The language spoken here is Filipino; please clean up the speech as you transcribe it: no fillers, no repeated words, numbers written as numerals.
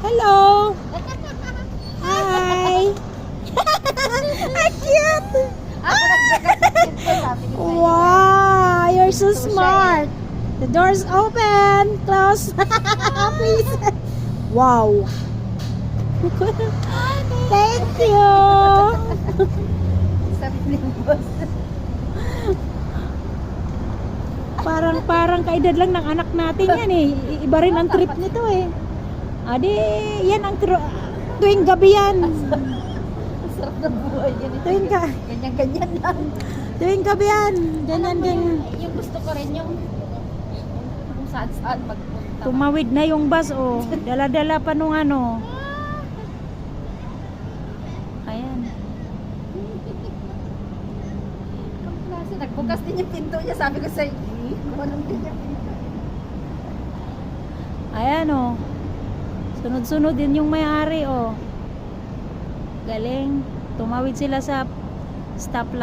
Hello. Hi. Ay, cute. Wow, you're so smart. The door's open. Close. Please. Wow. Thank you. Parang kaedad lang ng anak natin yan eh. Iba rin ang trip nito eh. Adi, yan ang tuwing gabi yan. Sarap na buhay yan. Ganyan-ganyan lang. Tuwing gabi yan. Ganyan. Yung gusto ko rin yung kung saan-saan magpunta. Tumawid na yung bus oh. Dala-dala pa nung ano. Ayan. Ang klase, nagbukas din yung pinto niya. Sabi ko sa'yo, kumalang din yung pinto. Ayan oh. Sunod-sunod din yung may-ari oh. Galing. Tumawid sila sa stoplight.